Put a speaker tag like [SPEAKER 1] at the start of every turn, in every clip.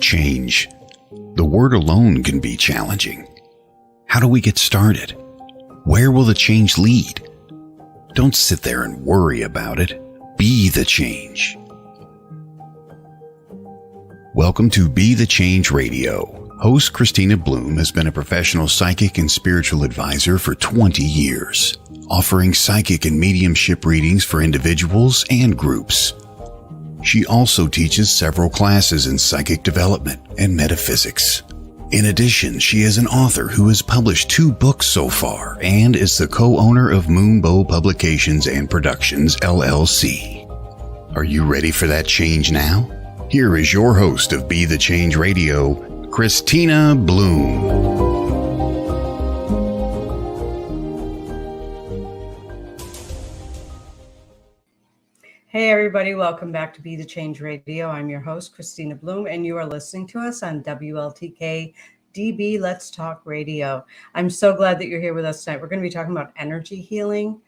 [SPEAKER 1] Change. The word alone can be challenging. How do we get started? Where will the change lead? Don't sit there and worry about it. Be the change. Welcome to Be the Change Radio. Host Kristina Bloom has been a professional psychic and spiritual advisor for 20 years, offering psychic and mediumship readings for individuals and groups. She also teaches several classes in psychic development and metaphysics. In addition, she is an author who has published 2 books so far and is the co-owner of Moonbow Publications and Productions, LLC. Are you ready for that change now? Here is your host of Be the Change Radio, Kristina Bloom.
[SPEAKER 2] Hey everybody, welcome back to Be the Change Radio. I'm your host, Kristina Bloom, and you are listening to us on WLTK-DB Let's Talk Radio. I'm so glad that you're here with us tonight. We're going to be talking about energy healing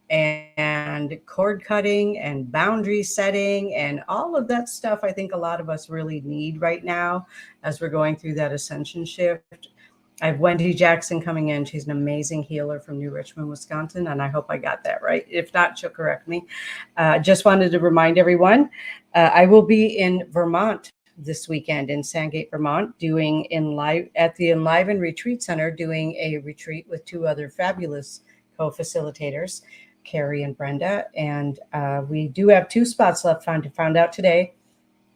[SPEAKER 2] and cord cutting and boundary setting and all of that stuff I think a lot of us really need right now as we're going through that ascension shift. I have Wendy Jackson coming in. She's an amazing healer from New Richmond, Wisconsin, and I hope I got that right. If not, she'll correct me. Just wanted to remind everyone, I will be in Vermont this weekend in Sandgate, Vermont, doing at the Enliven Retreat Center, doing a retreat with 2 other fabulous co-facilitators, Carrie and Brenda. And we do have 2 spots left. Found out today.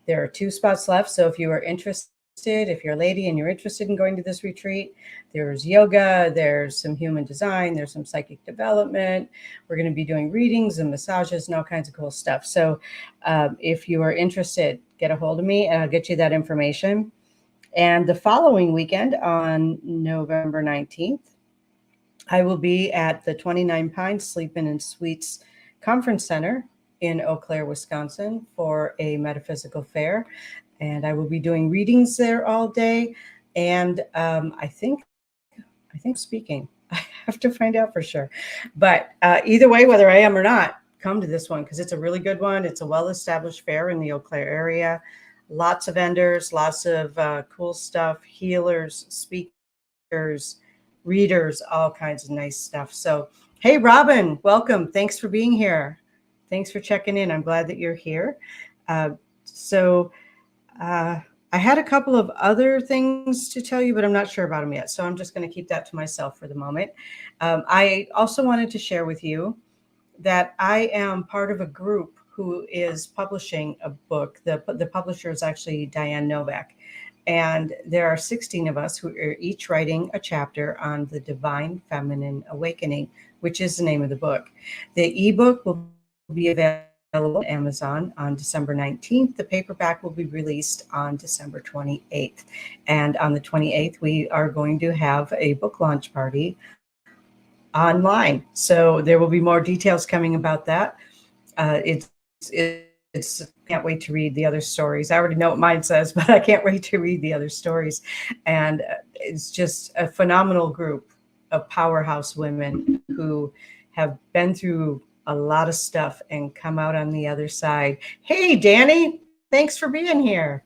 [SPEAKER 2] There are 2 spots left. So if you are interested, if you're a lady and you're interested in going to this retreat, there's yoga, there's some human design, there's some psychic development. We're going to be doing readings and massages and all kinds of cool stuff. So if you are interested, get a hold of me and I'll get you that information. And the following weekend on November 19th, I will be at the 29 Pines Sleep-In and Suites Conference Center in Eau Claire, Wisconsin for a metaphysical fair. And I will be doing readings there all day. And I think speaking. I have to find out for sure. But either way, whether I am or not, come to this one because it's a really good one. It's a well-established fair in the Eau Claire area. Lots of vendors, lots of cool stuff, healers, speakers, readers, all kinds of nice stuff. So, hey, Robin, welcome. Thanks for being here. Thanks for checking in. I'm glad that you're here. I had a couple of other things to tell you, but I'm not sure about them yet. So I'm just going to keep that to myself for the moment. I also wanted to share with you that I am part of a group who is publishing a book. The publisher is actually Diane Novak. And there are 16 of us who are each writing a chapter on the Divine Feminine Awakening, which is the name of the book. The ebook will be available on Amazon on December 19th. The paperback will be released on December 28th. And on the 28th, we are going to have a book launch party online. So there will be more details coming about that. It's can't wait to read the other stories. I already know what mine says, but I can't wait to read the other stories. And it's just a phenomenal group of powerhouse women who have been through a lot of stuff and come out on the other side. Hey, Danny, thanks for being here.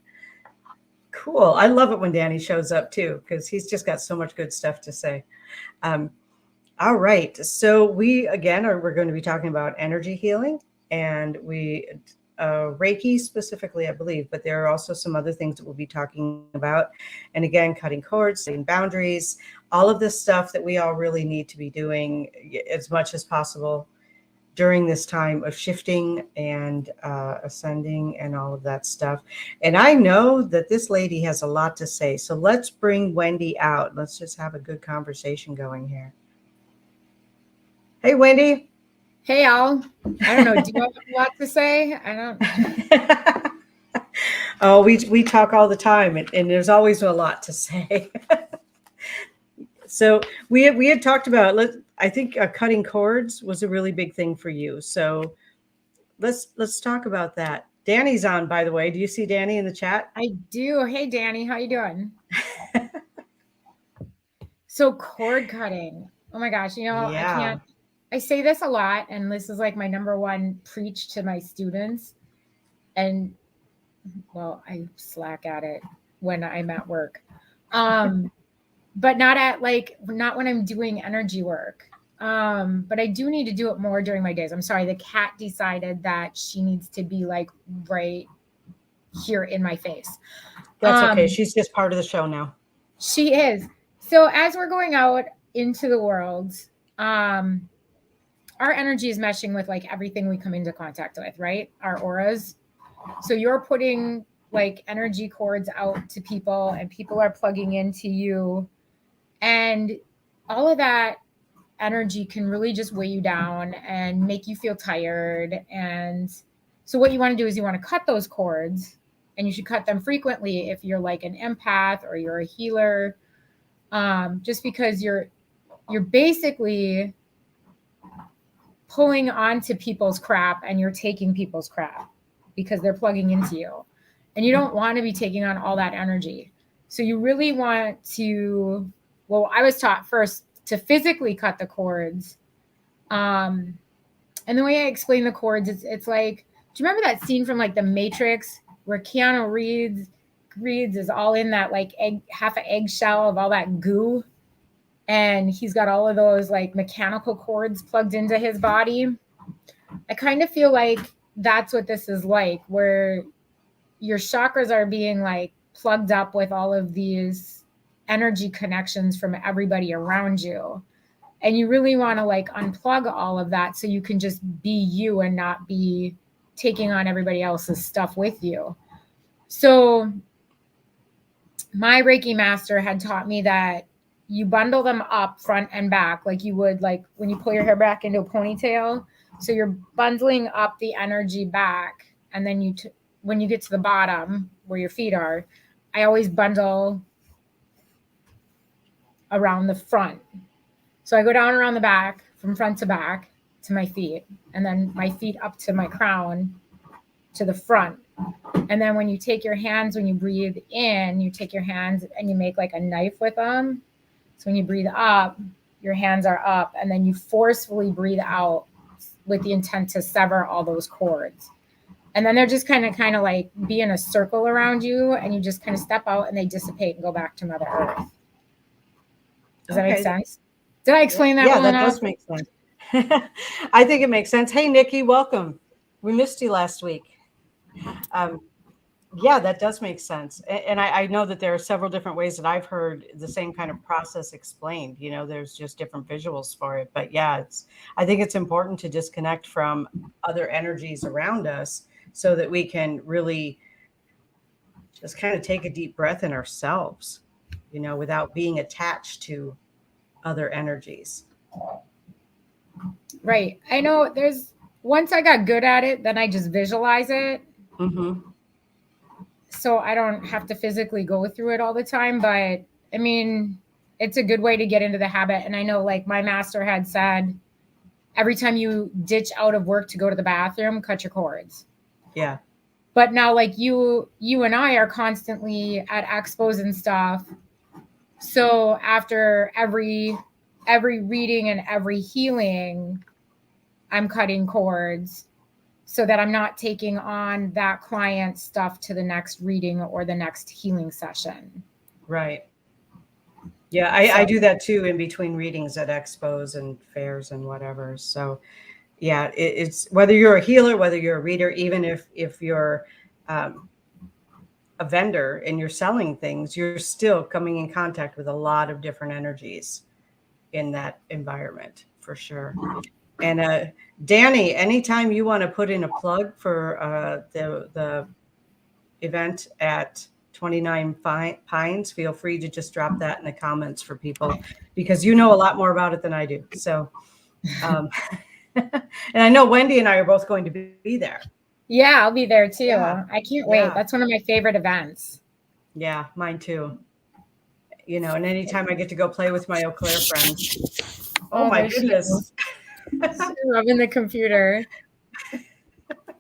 [SPEAKER 2] Cool. I love it when Danny shows up too, because he's just got so much good stuff to say. All right. So we're going to be talking about energy healing and Reiki specifically, I believe, but there are also some other things that we'll be talking about. And again, cutting cords, setting boundaries, all of this stuff that we all really need to be doing as much as possible during this time of shifting and ascending and all of that stuff. And I know that this lady has a lot to say. So let's bring Wendy out. Let's just have a good conversation going here. Hey, Wendy.
[SPEAKER 3] Hey, Al. I don't know. Do you have a lot to say? I don't.
[SPEAKER 2] Oh, we talk all the time, and there's always a lot to say. So we had talked about, I think cutting cords was a really big thing for you. So let's talk about that. Danny's on, by the way. Do you see Danny in the chat?
[SPEAKER 3] I do. Hey, Danny, how you doing? So cord cutting. Oh my gosh,
[SPEAKER 2] Yeah.
[SPEAKER 3] I say this a lot, and this is like my number one preach to my students. And well, I slack at it when I'm at work. But not when I'm doing energy work. But I do need to do it more during my days. I'm sorry, the cat decided that she needs to be like right here in my face.
[SPEAKER 2] That's okay. She's just part of the show now.
[SPEAKER 3] She is. So as we're going out into the world, our energy is meshing with like everything we come into contact with, right? Our auras. So you're putting like energy cords out to people, and people are plugging into you. And all of that energy can really just weigh you down and make you feel tired. And so what you want to do is you want to cut those cords, and you should cut them frequently if you're like an empath or you're a healer, just because you're basically pulling onto people's crap, and you're taking people's crap because they're plugging into you, and you don't want to be taking on all that energy. So you really want to, well, I was taught first to physically cut the cords. And the way I explain the cords, it's like, do you remember that scene from like The Matrix where Keanu Reeves is all in that like half an eggshell of all that goo, and he's got all of those like mechanical cords plugged into his body? I kind of feel like that's what this is like, where your chakras are being like plugged up with all of these energy connections from everybody around you. And you really want to like unplug all of that so you can just be you and not be taking on everybody else's stuff with you. So my Reiki master had taught me that you bundle them up front and back, like you would like when you pull your hair back into a ponytail. So you're bundling up the energy back. And then when you get to the bottom where your feet are, I always bundle around the front. So I go down around the back, from front to back to my feet, and then my feet up to my crown to the front. And then when you take your hands, when you breathe in, you take your hands and you make like a knife with them. So when you breathe up, your hands are up, and then you forcefully breathe out with the intent to sever all those cords. And then they're just kind of like be in a circle around you, and you just kind of step out and they dissipate and go back to Mother Earth. Does that make sense? Did I explain that well enough?
[SPEAKER 2] Yeah, that does make sense. I think it makes sense. Hey, Nikki, welcome. We missed you last week. Yeah, that does make sense. And I know that there are several different ways that I've heard the same kind of process explained. You know, there's just different visuals for it. But yeah, I think it's important to disconnect from other energies around us so that we can really just kind of take a deep breath in ourselves, you know, without being attached to other energies.
[SPEAKER 3] Right. I know once I got good at it, then I just visualize it.
[SPEAKER 2] Mm-hmm.
[SPEAKER 3] So I don't have to physically go through it all the time. But I mean, it's a good way to get into the habit. And I know like my master had said, every time you ditch out of work to go to the bathroom, cut your cords.
[SPEAKER 2] Yeah.
[SPEAKER 3] But now like you and I are constantly at expos and stuff. So after every reading and every healing, I'm cutting cords so that I'm not taking on that client's stuff to the next reading or the next healing session.
[SPEAKER 2] Right. Yeah, I do that too in between readings at expos and fairs and whatever. So yeah, it's whether you're a healer, whether you're a reader, even if you're a vendor and you're selling things, you're still coming in contact with a lot of different energies in that environment for sure. And Danny, anytime you want to put in a plug for the event at 29 Pines, feel free to just drop that in the comments for people, because you know a lot more about it than I do. So, and I know Wendy and I are both going to be there.
[SPEAKER 3] Yeah, I'll be there too.
[SPEAKER 2] Yeah.
[SPEAKER 3] I can't wait. That's one of my favorite events.
[SPEAKER 2] Yeah, mine too. You know, and anytime I get to go play with my Eau Claire friends. Oh my goodness.
[SPEAKER 3] Rubbing the computer.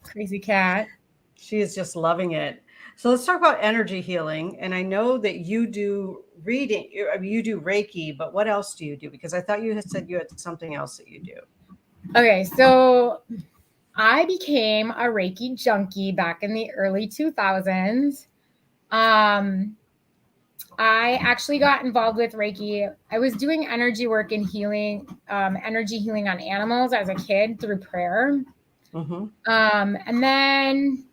[SPEAKER 3] Crazy cat.
[SPEAKER 2] She is just loving it. So let's talk about energy healing. And I know that you do reading, I mean, you do Reiki, but what else do you do? Because I thought you had said you had something else that you do.
[SPEAKER 3] Okay, so I became a Reiki junkie back in the early 2000s. I actually got involved with Reiki. I was doing energy work and healing, energy healing on animals as a kid through prayer.
[SPEAKER 2] Mm-hmm.
[SPEAKER 3] And then,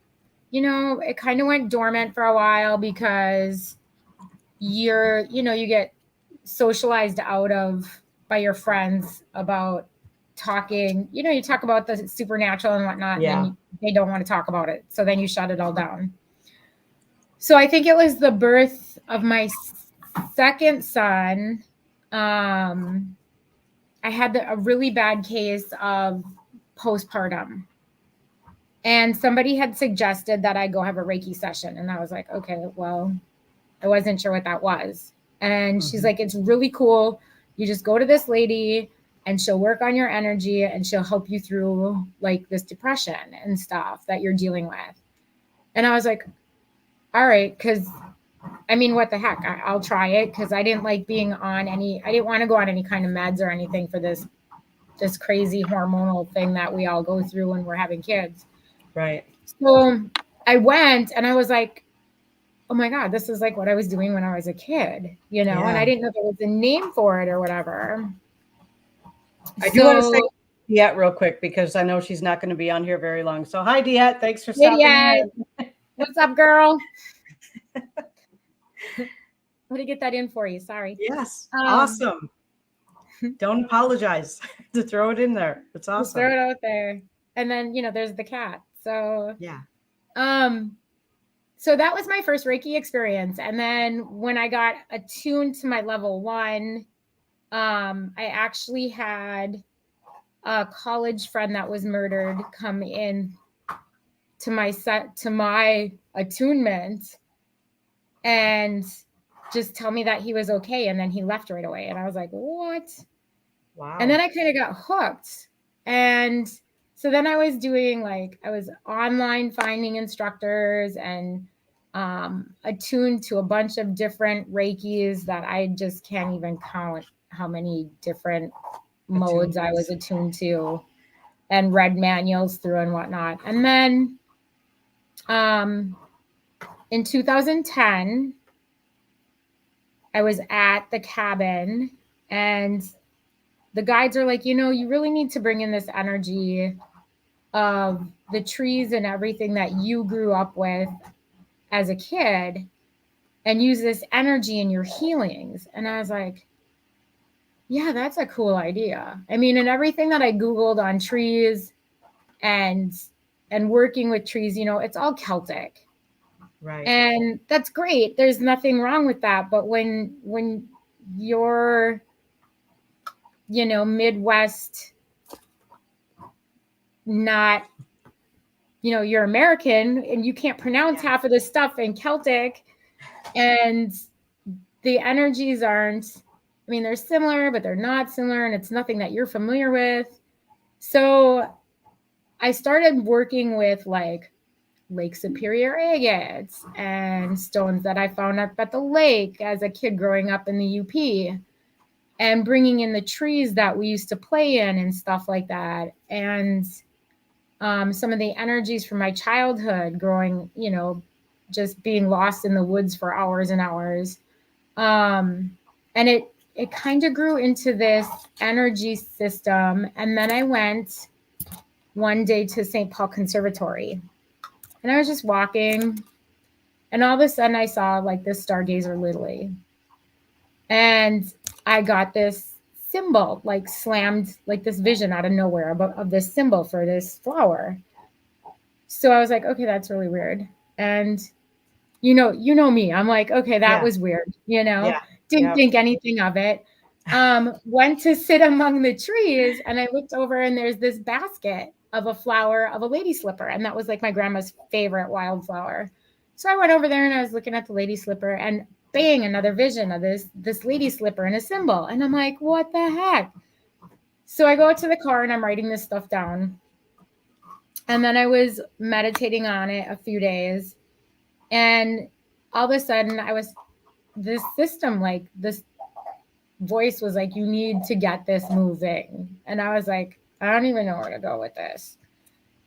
[SPEAKER 3] it kind of went dormant for a while because you get socialized out of by your friends about talking, you talk about the supernatural and whatnot,
[SPEAKER 2] Yeah.
[SPEAKER 3] and then they don't want to talk about it. So then you shut it all down. So I think it was the birth of my second son. I had a really bad case of postpartum. And somebody had suggested that I go have a Reiki session. And I was like, okay, well, I wasn't sure what that was. And she's like, it's really cool. You just go to this lady and she'll work on your energy and she'll help you through like this depression and stuff that you're dealing with. And I was like, all right, because I mean, what the heck? I'll try it because I didn't like being on I didn't want to go on any kind of meds or anything for this crazy hormonal thing that we all go through when we're having kids.
[SPEAKER 2] Right.
[SPEAKER 3] So I went and I was like, oh my God, this is like what I was doing when I was a kid, and I didn't know there was a name for it or whatever.
[SPEAKER 2] I do want to say Diet real quick because I know she's not going to be on here very long. So hi, Diet. Thanks for stopping in.
[SPEAKER 3] What's up, girl? Let me get that in for you. Sorry.
[SPEAKER 2] Yes. Awesome. Don't apologize to throw it in there. It's awesome.
[SPEAKER 3] Just throw it out there. And then, there's the cat. So,
[SPEAKER 2] yeah.
[SPEAKER 3] So that was my first Reiki experience. And then when I got attuned to my level 1, I actually had a college friend that was murdered come in to my attunement and just tell me that he was okay. And then he left right away. And I was like, what?
[SPEAKER 2] Wow.
[SPEAKER 3] And then I kind of got hooked. And so then I was doing I was online finding instructors and attuned to a bunch of different Reikis that I just can't even count how many different modes I was attuned to and read manuals through and whatnot. And then in 2010, I was at the cabin and the guides are like, you really need to bring in this energy of the trees and everything that you grew up with as a kid and use this energy in your healings. And I was like, yeah, that's a cool idea. I mean, and everything that I Googled on trees and working with trees, it's all Celtic.
[SPEAKER 2] Right.
[SPEAKER 3] And that's great. There's nothing wrong with that. But when you're, Midwest, not, you're American and you can't pronounce half of this stuff in Celtic and the energies aren't, they're similar, but they're not similar and it's nothing that you're familiar with. So I started working with Lake Superior agates and stones that I found up at the lake as a kid growing up in the UP and bringing in the trees that we used to play in and stuff like that. And some of the energies from my childhood growing, just being lost in the woods for hours and hours. And it kind of grew into this energy system. And then I went one day to St. Paul Conservatory and I was just walking and all of a sudden I saw this stargazer literally. And I got this symbol, slammed, this vision out of nowhere of this symbol for this flower. So I was like, okay, that's really weird. And you know me, I'm like, okay, that was weird. Didn't think anything of it. Went to sit among the trees and I looked over and there's this basket of a flower of a lady slipper. And that was my grandma's favorite wildflower. So I went over there and I was looking at the lady slipper and bang, another vision of this lady slipper and a symbol. And I'm like, what the heck? So I go to the car and I'm writing this stuff down. And then I was meditating on it a few days. And all of a sudden this system, like this voice was like, you need to get this moving. And I was like, I don't even know where to go with this.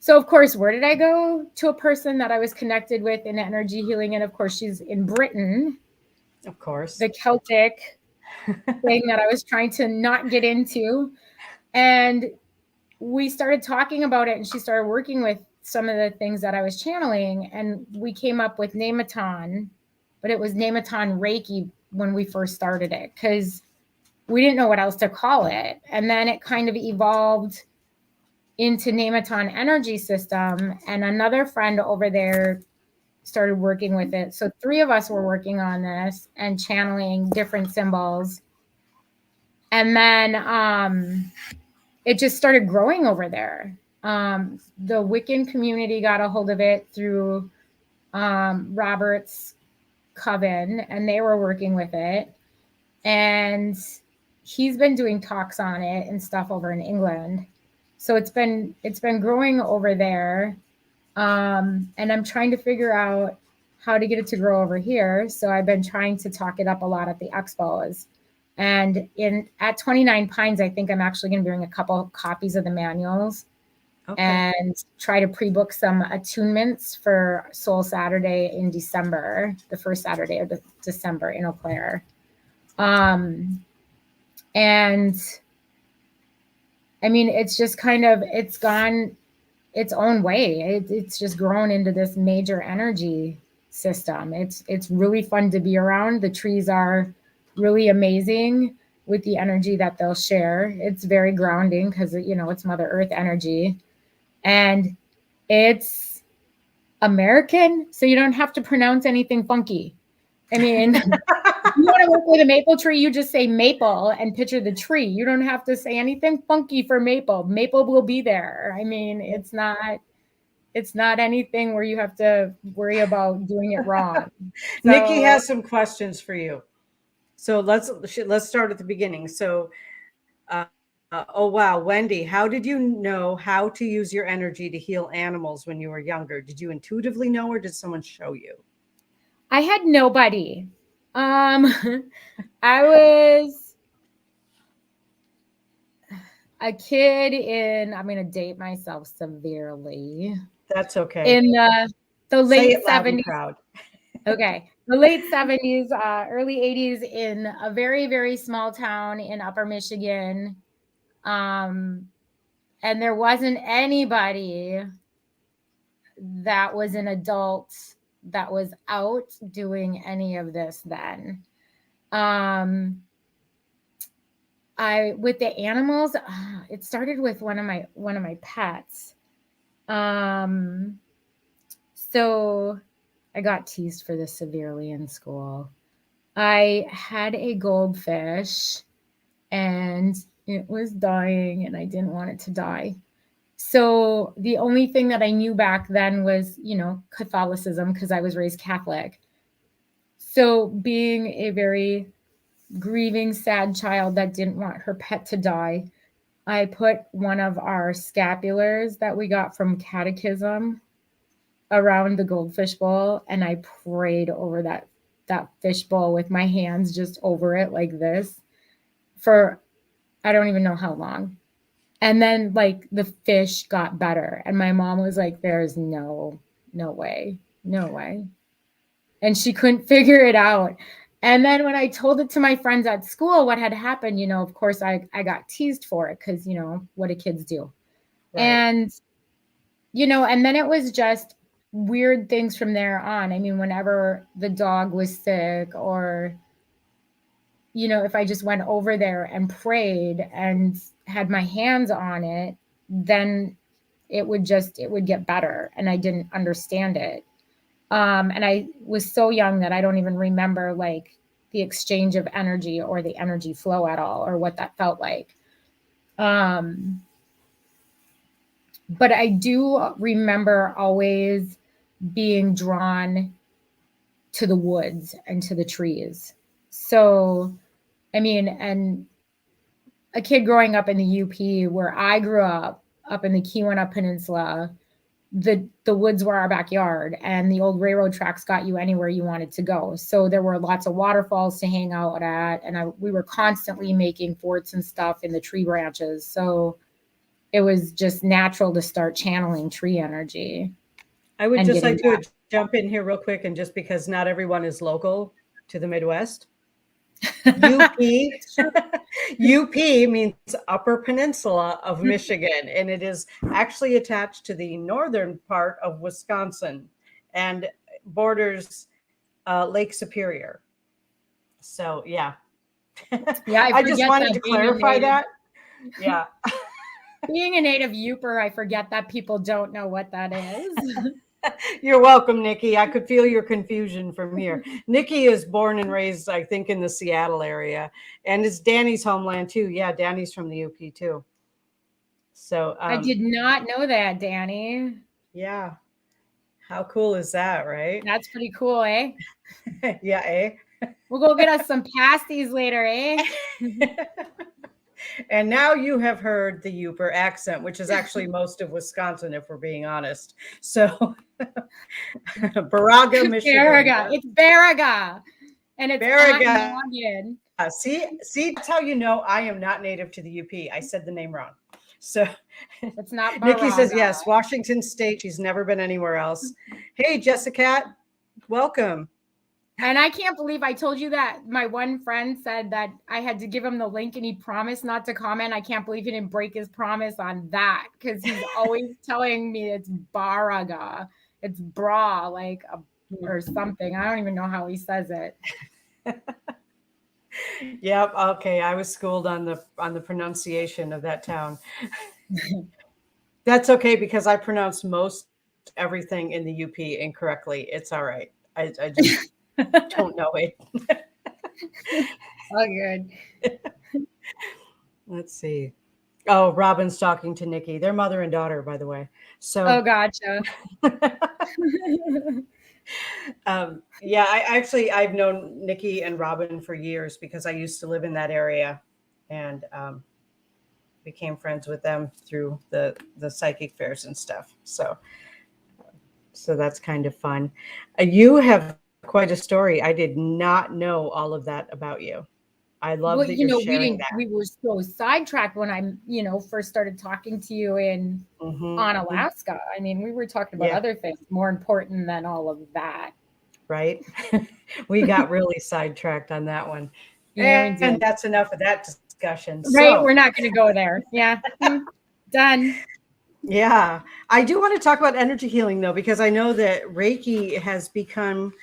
[SPEAKER 3] So of course, where did I go? To a person that I was connected with in energy healing. And of course, she's in Britain.
[SPEAKER 2] Of course.
[SPEAKER 3] The Celtic thing that I was trying to not get into. And we started talking about it, and she started working with some of the things that I was channeling. And we came up with Nemeton, but it was Nemeton Reiki when we first started it, because we didn't know what else to call it. And then it kind of evolved into Nemeton Energy System, and another friend over there started working with it. So 3 of us were working on this and channeling different symbols. And then it just started growing over there. The Wiccan community got a hold of it through Robert's coven, and they were working with it. And he's been doing talks on it and stuff over in England. So it's been growing over there. And I'm trying to figure out how to get it to grow over here. So I've been trying to talk it up a lot at the expos. And at 29 Pines, I think I'm actually going to bring a couple copies of the manuals and try to pre-book some attunements for Soul Saturday in December, the first Saturday of December in Eau Claire. And I mean, it's just kind of, it's gone its own way. It's just grown into this major energy system. It's really fun to be around. The trees are really amazing with the energy that they'll share. It's very grounding because, you know, it's Mother Earth energy. And it's American, so you don't have to pronounce anything funky. I mean, if you want to work with a maple tree, you just say maple and picture the tree. You don't have to say anything funky for maple. Maple will be there. I mean, it's not anything where you have to worry about doing it wrong. So,
[SPEAKER 2] Nikki has some questions for you. So let's start at the beginning. So, oh wow, Wendy, how did you know how to use your energy to heal animals when you were younger? Did you intuitively know, or did someone show you?
[SPEAKER 3] I had nobody. I was a kid I'm going to date myself severely.
[SPEAKER 2] That's okay.
[SPEAKER 3] In the late 70s.
[SPEAKER 2] Proud.
[SPEAKER 3] Okay. The late 70s, early 80s, in a very, very small town in Upper Michigan. And there wasn't anybody that was an adult that was out doing any of this then. With the animals, it started with one of my pets. So I got teased for this severely in school. I had a goldfish and it was dying and I didn't want it to die. So the only thing that I knew back then was, you know, Catholicism, because I was raised Catholic. So being a very grieving, sad child that didn't want her pet to die, I put one of our scapulars that we got from catechism around the goldfish bowl, and I prayed over that fish bowl with my hands just over it like this for I don't even know how long. And then like the fish got better, and my mom was like, there's no way. And she couldn't figure it out. And then when I told it to my friends at school what had happened, you know, of course I got teased for it because, you know, what do kids do? Right. And, you know, and then it was just weird things from there on. I mean, whenever the dog was sick, or, you know, if I just went over there and prayed and had my hands on it, then it would get better. And I didn't understand it. And I was so young that I don't even remember like the exchange of energy or the energy flow at all, or what that felt like. But I do remember always being drawn to the woods and to the trees. So, I mean, and a kid growing up in the UP where I grew up in the Kaurna Peninsula, the woods were our backyard, and the old railroad tracks got you anywhere you wanted to go. So there were lots of waterfalls to hang out at, and we were constantly making forts and stuff in the tree branches. So it was just natural to start channeling tree energy.
[SPEAKER 2] I would
[SPEAKER 3] and
[SPEAKER 2] just like
[SPEAKER 3] getting
[SPEAKER 2] to jump in here real quick, and just because not everyone is local to the Midwest, UP UP means Upper Peninsula of Michigan, and it is actually attached to the northern part of Wisconsin and borders Lake Superior. So yeah,
[SPEAKER 3] Yeah,
[SPEAKER 2] I just
[SPEAKER 3] forget
[SPEAKER 2] wanted
[SPEAKER 3] that
[SPEAKER 2] to
[SPEAKER 3] being a
[SPEAKER 2] clarify
[SPEAKER 3] native-
[SPEAKER 2] that. Yeah.
[SPEAKER 3] Being a native Youper, I forget that people don't know what that is.
[SPEAKER 2] You're welcome, Nikki. I could feel your confusion from here. Nikki is born and raised, I think, in the Seattle area, and it's Danny's homeland too. Yeah, Danny's from the UP too. So
[SPEAKER 3] I did not know that, Danny.
[SPEAKER 2] yeah, how cool is that, right?
[SPEAKER 3] That's pretty cool, eh?
[SPEAKER 2] Yeah, eh?
[SPEAKER 3] We'll go get us some pasties later, eh?
[SPEAKER 2] And now you have heard the Youper accent, which is actually most of Wisconsin, if we're being honest. So, Baraga, Michigan.
[SPEAKER 3] Baraga. It's Baraga. And it's
[SPEAKER 2] Baraga.
[SPEAKER 3] on Noggin.
[SPEAKER 2] See, that's how you know I am not native to the UP. I said the name wrong. So,
[SPEAKER 3] It's not Baraga.
[SPEAKER 2] Nikki says, yes, Washington State. She's never been anywhere else. Hey, Jessica, welcome.
[SPEAKER 3] And I can't believe I told you that. My one friend said that I had to give him the link and he promised not to comment. I can't believe he didn't break his promise on that, because he's always telling me it's Baraga. It's bra, like or something. I don't even know how he says it.
[SPEAKER 2] Yep. Okay. I was schooled on the pronunciation of that town. That's okay, because I pronounce most everything in the UP incorrectly. It's all right. I just don't know it.
[SPEAKER 3] Oh, good.
[SPEAKER 2] Let's see. Oh, Robin's talking to Nikki. They're mother and daughter, by the way. So.
[SPEAKER 3] Oh, gotcha.
[SPEAKER 2] Yeah, I've known Nikki and Robin for years, because I used to live in that area, and became friends with them through the psychic fairs and stuff. So that's kind of fun. You have quite a story. I did not know all of that about you. I love that you're sharing that.
[SPEAKER 3] We were so sidetracked when I, first started talking to you on Alaska. I mean, we were talking about other things more important than all of that.
[SPEAKER 2] Right. We got really sidetracked on that one.
[SPEAKER 3] Yeah,
[SPEAKER 2] and that's enough of that discussion.
[SPEAKER 3] Right.
[SPEAKER 2] So,
[SPEAKER 3] we're not going to go there. Yeah. Done.
[SPEAKER 2] Yeah. I do want to talk about energy healing, though, because I know that Reiki has become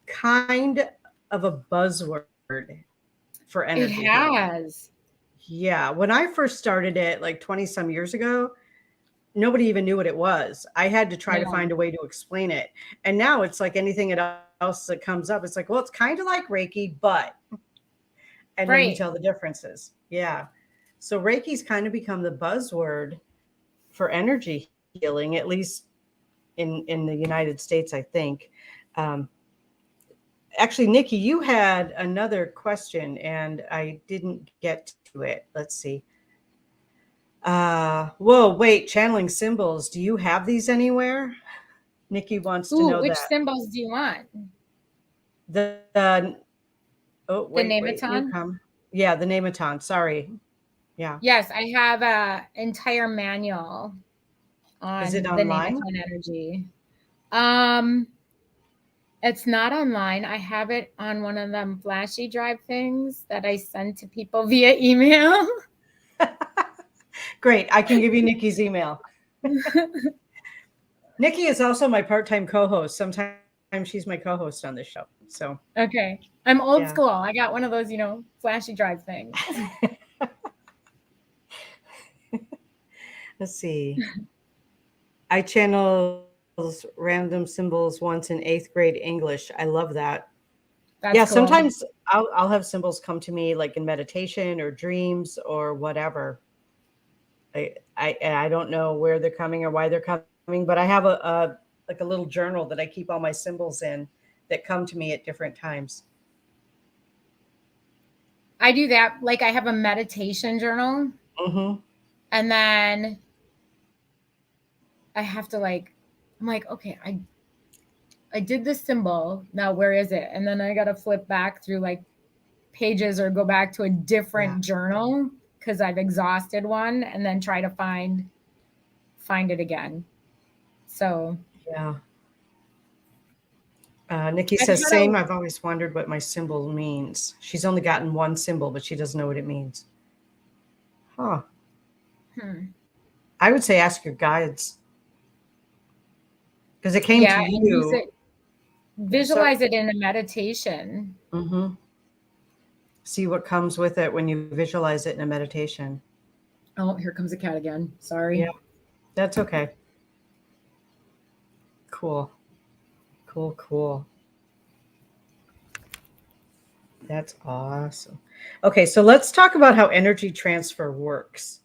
[SPEAKER 2] kind of a buzzword for energy.
[SPEAKER 3] It has.
[SPEAKER 2] Yeah. When I first started it, like 20 some years ago, nobody even knew what it was. I had to try to find a way to explain it. And now it's like anything else that comes up. It's like, well, it's kind of like Reiki, but, and then you tell the differences. Yeah. So Reiki's kind of become the buzzword for energy healing, at least in the United States, I think. Actually, Nikki, you had another question and I didn't get to it. Let's see. Whoa, wait, channeling symbols. Do you have these anywhere? Nikki wants to know
[SPEAKER 3] which
[SPEAKER 2] that.
[SPEAKER 3] symbols do you want?
[SPEAKER 2] The Nemeton? Yeah, the Nemeton. Sorry. Yeah.
[SPEAKER 3] Yes, I have a entire manual on
[SPEAKER 2] Is it
[SPEAKER 3] the
[SPEAKER 2] online?
[SPEAKER 3] Nemeton energy. It's not online. I have it on one of them flashy drive things that I send to people via email.
[SPEAKER 2] Great. I can give you Nikki's email. Nikki is also my part-time co-host. Sometimes she's my co-host on this show. So
[SPEAKER 3] okay. I'm old school. I got one of those, flashy drive things.
[SPEAKER 2] Let's see. I channeled random symbols once in 8th grade English. I love that.
[SPEAKER 3] That's
[SPEAKER 2] cool. Sometimes I'll have symbols come to me like in meditation or dreams or whatever. I don't know where they're coming or why they're coming, but I have a little journal that I keep all my symbols in that come to me at different times.
[SPEAKER 3] I do that. Like I have a meditation journal.
[SPEAKER 2] Mm-hmm.
[SPEAKER 3] And then I have to I'm like, okay, I did this symbol. Now where is it? And then I got to flip back through like pages or go back to a different journal because I've exhausted one, and then try to find it again. So
[SPEAKER 2] yeah. Nikki
[SPEAKER 3] I've
[SPEAKER 2] says,
[SPEAKER 3] had
[SPEAKER 2] same. I've always wondered what my symbol means. She's only gotten one symbol, but she doesn't know what it means. Huh. I would say ask your guides. Because it came to
[SPEAKER 3] and use
[SPEAKER 2] you.
[SPEAKER 3] it, visualize it in a meditation.
[SPEAKER 2] Mm-hmm. See what comes with it when you visualize it in a meditation.
[SPEAKER 3] Oh, here comes a cat again. Sorry.
[SPEAKER 2] Yeah, that's okay. Cool. That's awesome. Okay, so let's talk about how energy transfer works.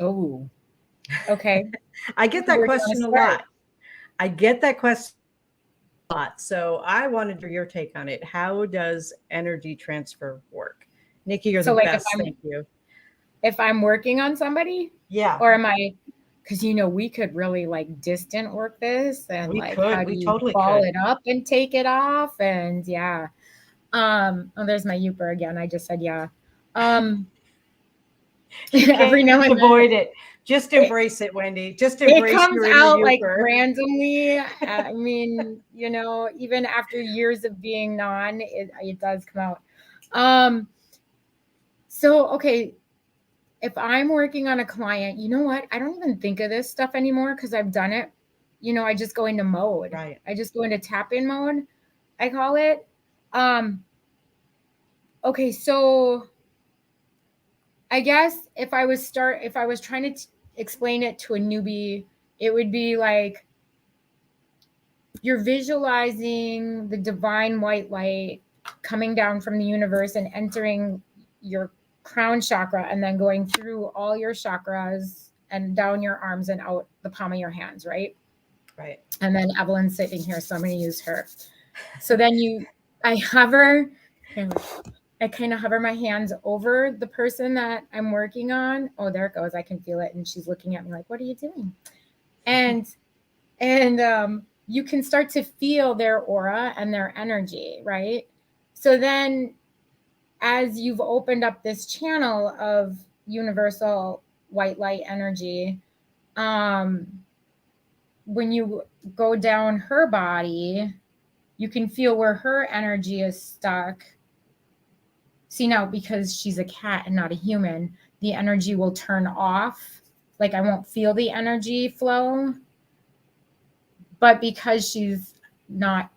[SPEAKER 3] Oh, okay.
[SPEAKER 2] I get that question a lot. So I wanted your take on it. How does energy transfer work? Nikki, you're the best. Thank you.
[SPEAKER 3] If I'm working on somebody?
[SPEAKER 2] Yeah.
[SPEAKER 3] Or am I, because we could really like distant work this, and how do you totally ball it up and take it off? And yeah. Oh, there's my Youper again. I just said yeah.
[SPEAKER 2] Every now and then avoid it. Just embrace it, Wendy. Just embrace it. It comes out like
[SPEAKER 3] randomly. I mean, even after years of being non, it does come out. So okay, if I'm working on a client, you know what? I don't even think of this stuff anymore because I've done it. I just go into mode.
[SPEAKER 2] Right.
[SPEAKER 3] I just go into tap-in mode, I call it. Okay, so I guess if I was trying to explain it to a newbie, it would be like you're visualizing the divine white light coming down from the universe and entering your crown chakra, and then going through all your chakras and down your arms and out the palm of your hands, right?
[SPEAKER 2] Right.
[SPEAKER 3] And then Evelyn's sitting here, so I'm going to use her. So then I hover, I kind of hover my hands over the person that I'm working on. Oh, there it goes. I can feel it. And she's looking at me like, what are you doing? And you can start to feel their aura and their energy, right? So then as you've opened up this channel of universal white light energy, when you go down her body, you can feel where her energy is stuck. See, now, because she's a cat and not a human, the energy will turn off. Like I won't feel the energy flow. But because she's not,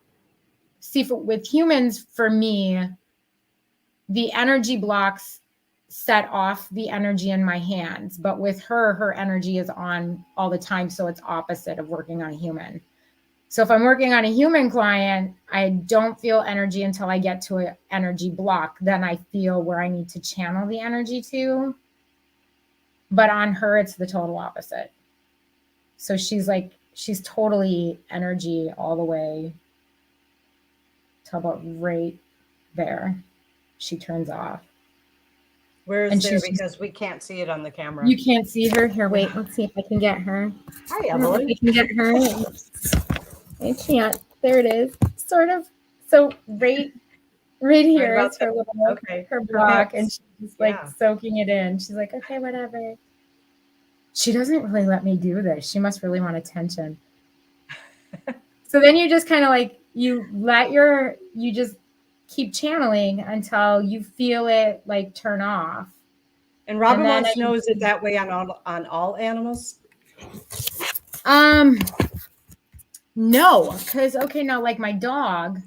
[SPEAKER 3] with humans, for me, the energy blocks set off the energy in my hands. But with her energy is on all the time. So it's opposite of working on a human. So if I'm working on a human client, I don't feel energy until I get to an energy block. Then I feel where I need to channel the energy to. But on her, it's the total opposite. So she's totally energy all the way to about right there. She turns off.
[SPEAKER 2] Where is there? Because we can't see it on the camera.
[SPEAKER 3] You can't see her? Here, wait. Let's see if I can get her.
[SPEAKER 2] Hi, Evelyn.
[SPEAKER 3] I can get her. I can't. There it is. Sort of. So right here is her little her block, and she's just soaking it in. She's like, okay, whatever. She doesn't really let me do this. She must really want attention. So then you just kind of you just keep channeling until you feel it like turn off.
[SPEAKER 2] And Robin wants to know, is it that way on all animals?
[SPEAKER 3] No, because now like my dog,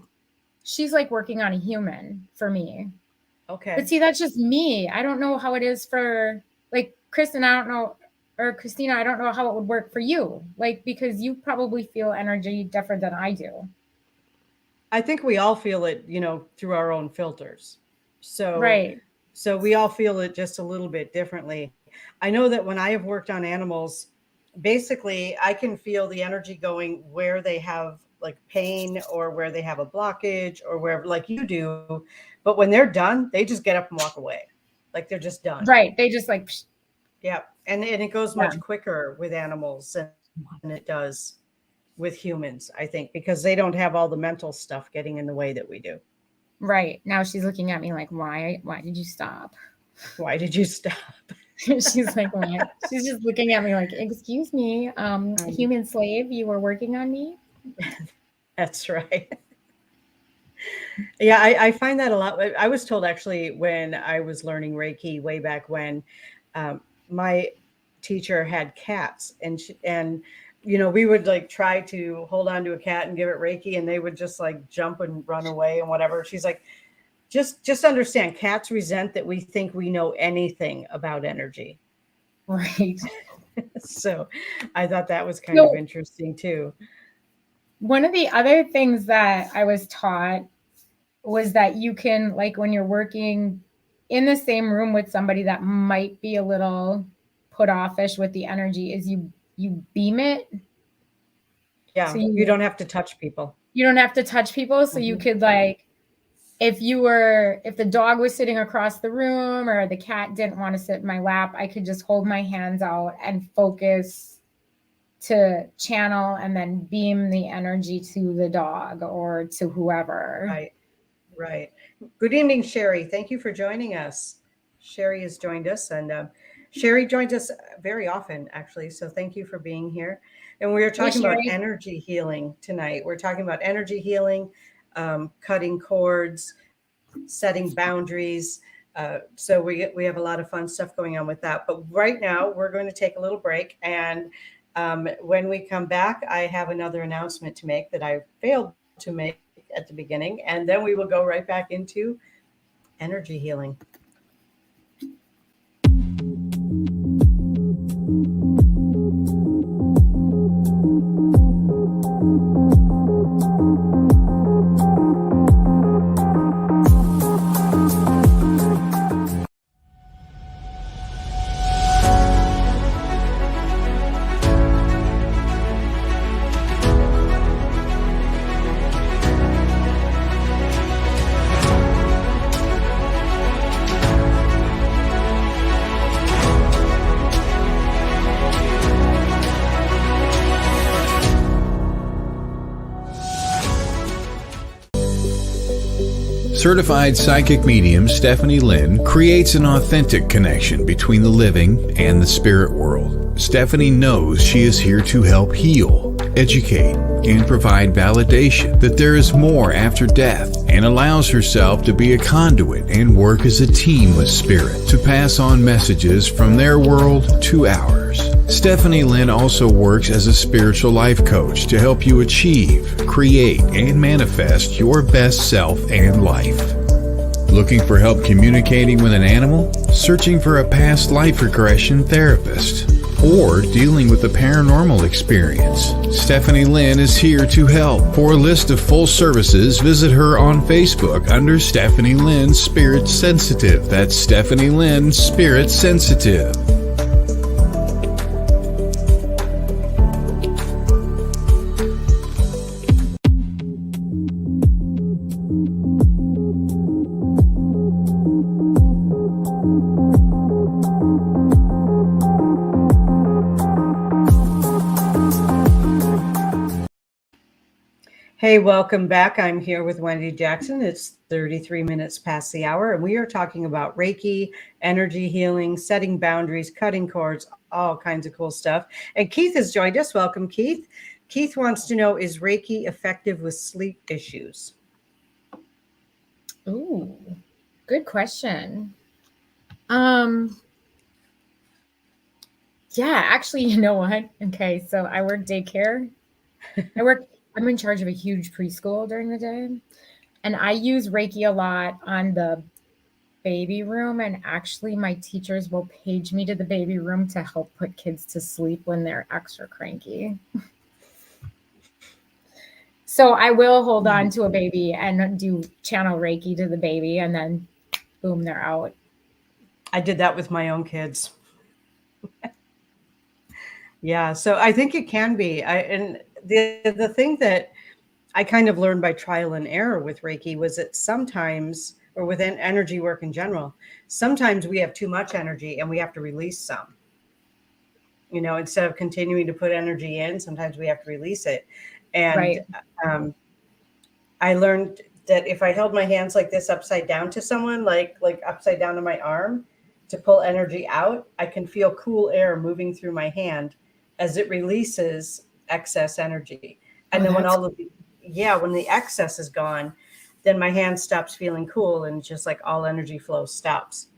[SPEAKER 3] she's like working on a human for me.
[SPEAKER 2] Okay.
[SPEAKER 3] But see, that's just me. I don't know how it is for like Kristen. I don't know, or Kristina. I don't know how it would work for you. Like, because you probably feel energy different than I do.
[SPEAKER 2] I think we all feel it, through our own filters. So,
[SPEAKER 3] right.
[SPEAKER 2] So we all feel it just a little bit differently. I know that when I have worked on animals, basically I can feel the energy going where they have like pain or where they have a blockage or wherever, like you do. But when they're done, they just get up and walk away. Like they're just done.
[SPEAKER 3] Right. They just like,
[SPEAKER 2] yeah. And it goes much quicker with animals than it does with humans, I think, because they don't have all the mental stuff getting in the way that we do.
[SPEAKER 3] Right. Now she's looking at me like, why did you stop?
[SPEAKER 2] Why did you stop?
[SPEAKER 3] She's like, what? She's just looking at me like, excuse me, human slave, you were working on me?
[SPEAKER 2] That's right. Yeah, I find that a lot. I was told actually when I was learning Reiki way back when, my teacher had cats, and we would like try to hold on to a cat and give it Reiki, and they would just like jump and run away and whatever. She's like, just understand, cats resent that we think we know anything about energy.
[SPEAKER 3] Right.
[SPEAKER 2] So I thought that was kind of interesting too.
[SPEAKER 3] One of the other things that I was taught was that you can, like, when you're working in the same room with somebody that might be a little put offish with the energy, is you beam it.
[SPEAKER 2] Yeah. So you don't have to touch people.
[SPEAKER 3] You don't have to touch people. So you could, like, if the dog was sitting across the room or the cat didn't want to sit in my lap, I could just hold my hands out and focus to channel and then beam the energy to the dog or to whoever.
[SPEAKER 2] Right. Good evening, Sherry. Thank you for joining us. Sherry has joined us, and Sherry joins us very often, actually. So thank you for being here. And we are talking about energy healing tonight. We're talking about energy healing, cutting cords, setting boundaries. So we have a lot of fun stuff going on with that. But right now, we're going to take a little break. And when we come back, I have another announcement to make that I failed to make at the beginning, and then we will go right back into energy healing.
[SPEAKER 1] Certified psychic medium Stephanie Lynn creates an authentic connection between the living and the spirit world. Stephanie knows she is here to help heal, educate, and provide validation that there is more after death, and allows herself to be a conduit and work as a team with spirit to pass on messages from their world to ours. Stephanie Lynn also works as a spiritual life coach to help you achieve, create, and manifest your best self and life. Looking for help communicating with an animal? Searching for a past life regression therapist? Or dealing with a paranormal experience? Stephanie Lynn is here to help. For a list of full services, visit her on Facebook under Stephanie Lynn Spirit Sensitive. That's Stephanie Lynn Spirit Sensitive.
[SPEAKER 2] Hey, welcome back. I'm here with Wendy Jackson. It's 33 minutes past the hour, and we are talking about Reiki, energy healing, setting boundaries, cutting cords, all kinds of cool stuff. And Keith has joined us. Welcome, Keith. Keith wants to know, is Reiki effective with sleep issues?
[SPEAKER 3] Ooh, good question. Yeah, actually, you know what? Okay, so I work daycare. I'm in charge of a huge preschool during the day, and I use Reiki a lot on the baby room, and actually my teachers will page me to the baby room to help put kids to sleep when they're extra cranky. So I will hold on to a baby and do channel Reiki to the baby, and then boom, they're out.
[SPEAKER 2] I did that with my own kids. Yeah, so I think it can be. And the thing that I kind of learned by trial and error with Reiki was that sometimes, or with energy work in general, sometimes we have too much energy and we have to release some. instead of continuing to put energy in, sometimes we have to release it. And
[SPEAKER 3] Right.
[SPEAKER 2] I learned that if I held my hands like this upside down to someone, like upside down to my arm, to pull energy out, I can feel cool air moving through my hand as it releases excess energy.
[SPEAKER 3] Oh,
[SPEAKER 2] And then
[SPEAKER 3] that's
[SPEAKER 2] when the excess is gone, then my hand stops feeling cool, and just like all energy flow stops.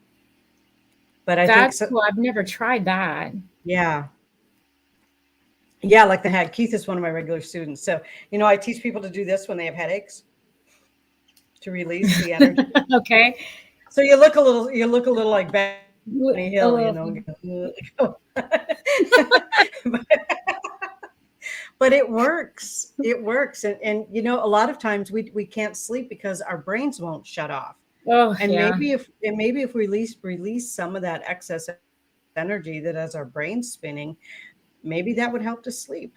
[SPEAKER 2] But I think so.
[SPEAKER 3] cool. I've never tried that.
[SPEAKER 2] Yeah. Yeah. Like the head. Keith is one of my regular students. So, I teach people to do this when they have headaches to release the energy.
[SPEAKER 3] Okay.
[SPEAKER 2] So you look a little like Benny
[SPEAKER 3] A
[SPEAKER 2] Hill,
[SPEAKER 3] little.
[SPEAKER 2] But it works. It works. And a lot of times we can't sleep because our brains won't shut off.
[SPEAKER 3] Oh,
[SPEAKER 2] And
[SPEAKER 3] yeah.
[SPEAKER 2] maybe if we release some of that excess energy that has our brains spinning, maybe that would help to sleep.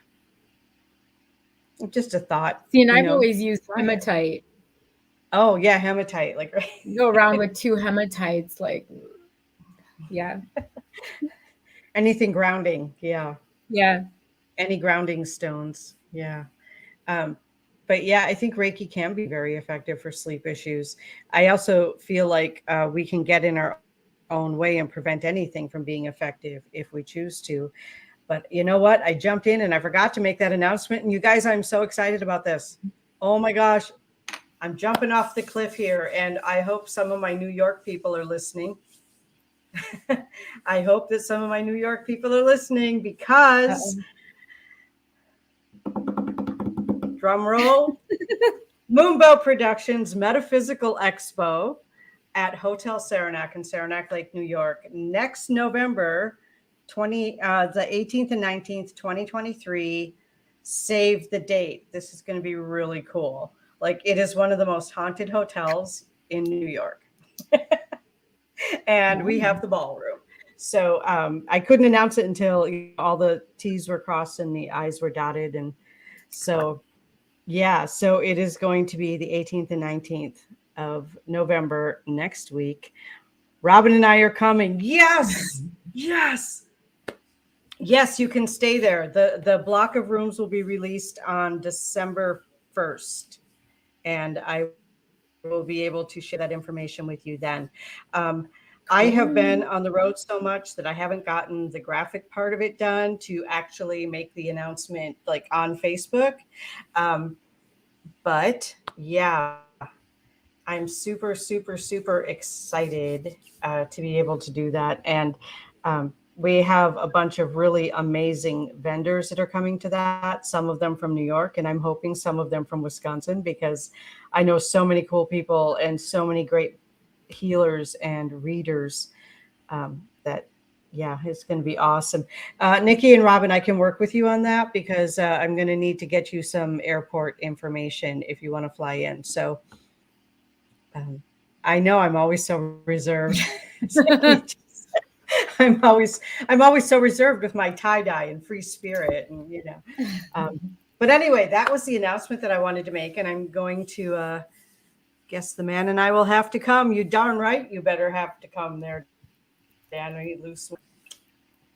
[SPEAKER 2] Just a thought,
[SPEAKER 3] See, and I've always used
[SPEAKER 2] Right.
[SPEAKER 3] hematite.
[SPEAKER 2] Oh yeah, hematite. Like
[SPEAKER 3] You go around with 2 hematites, like, yeah.
[SPEAKER 2] anything grounding. Yeah.
[SPEAKER 3] Yeah.
[SPEAKER 2] Any grounding stones. Yeah. But yeah, I think Reiki can be very effective for sleep issues. I also feel like we can get in our own way and prevent anything from being effective if we choose to. But you know what? I jumped in and I forgot to make that announcement. And you guys, I'm so excited about this. Oh my gosh. I'm jumping off the cliff here. And I hope some of my New York people are listening. I hope that some of my New York people are listening because, drum roll, Moonbow Productions Metaphysical Expo at Hotel Saranac in Saranac Lake, New York, next November the 18th and 19th, 2023. Save the date. This is going to be really cool. Like, it is one of the most haunted hotels in New York. And we have the ballroom. So I couldn't announce it until all the T's were crossed and the I's were dotted. And so, yeah, so it is going to be the 18th and 19th of November next week. Robin and I are coming. Yes. Yes. Yes, you can stay there. The block of rooms will be released on December 1st. And I will be able to share that information with you then. I have been on the road so much that I haven't gotten the graphic part of it done to actually make the announcement like on Facebook. But yeah, I'm super, super, super excited to be able to do that. And we have a bunch of really amazing vendors that are coming to that, some of them from New York, and I'm hoping some of them from Wisconsin, because I know so many cool people and so many great healers and readers that, yeah, it's going to be awesome. Nikki and Robin, I can work with you on that because I'm going to need to get you some airport information if you want to fly in. So I know I'm always so reserved. I'm always so reserved with my tie-dye and free spirit, and but anyway, that was the announcement that I wanted to make, and I'm going to guess the man and I will have to come. You darn right, you better have to come there, Dan.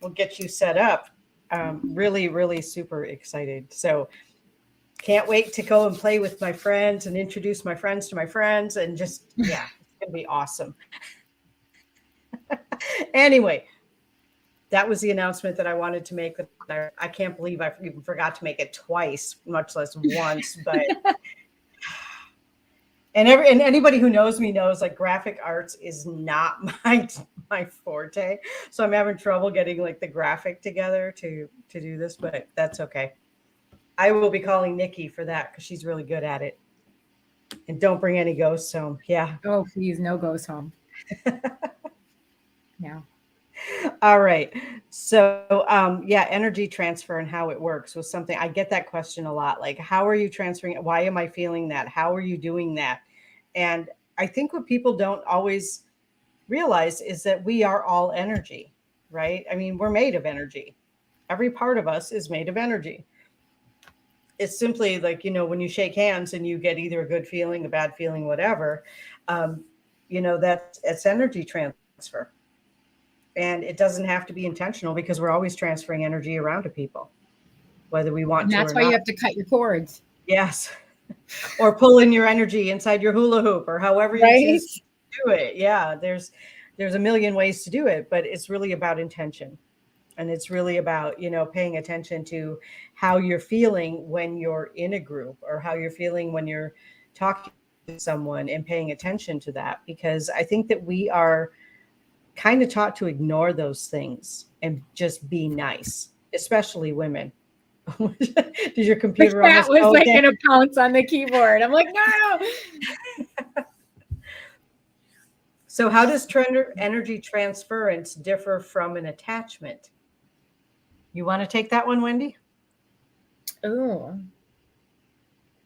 [SPEAKER 2] We'll get you set up. Really, really super excited. So can't wait to go and play with my friends and introduce my friends to my friends, and just yeah, it's gonna be awesome. Anyway, that was the announcement that I wanted to make. I can't believe I even forgot to make it twice, much less once. But and anybody who knows me knows like graphic arts is not my forte. So I'm having trouble getting like the graphic together to do this, but that's okay. I will be calling Nikki for that because she's really good at it. And don't bring any ghosts home. Yeah.
[SPEAKER 3] Oh, please, no ghosts home. Yeah.
[SPEAKER 2] All right. So, yeah, energy transfer and how it works was something I get that question a lot. Like, how are you transferring it? Why am I feeling that? How are you doing that? And I think what people don't always realize is that we are all energy, right? I mean, we're made of energy. Every part of us is made of energy. It's simply like, when you shake hands and you get either a good feeling, a bad feeling, whatever, it's energy transfer. And it doesn't have to be intentional because we're always transferring energy around to people, whether we want
[SPEAKER 3] And
[SPEAKER 2] to
[SPEAKER 3] that's
[SPEAKER 2] or
[SPEAKER 3] why
[SPEAKER 2] not.
[SPEAKER 3] you have to cut your cords.
[SPEAKER 2] Yes. Or pull in your energy inside your hula hoop or however you choose to do it. Yeah. There's a million ways to do it, but it's really about intention. And it's really about, paying attention to how you're feeling when you're in a group or how you're feeling when you're talking to someone and paying attention to that. Because I think that we are kind of taught to ignore those things and just be nice, especially women. Did your computer
[SPEAKER 3] That
[SPEAKER 2] almost
[SPEAKER 3] was
[SPEAKER 2] go
[SPEAKER 3] like
[SPEAKER 2] again?
[SPEAKER 3] gonna pounce on the keyboard. I'm like, no.
[SPEAKER 2] So how does energy transference differ from an attachment? You want to take that one, Wendy?
[SPEAKER 3] Ooh.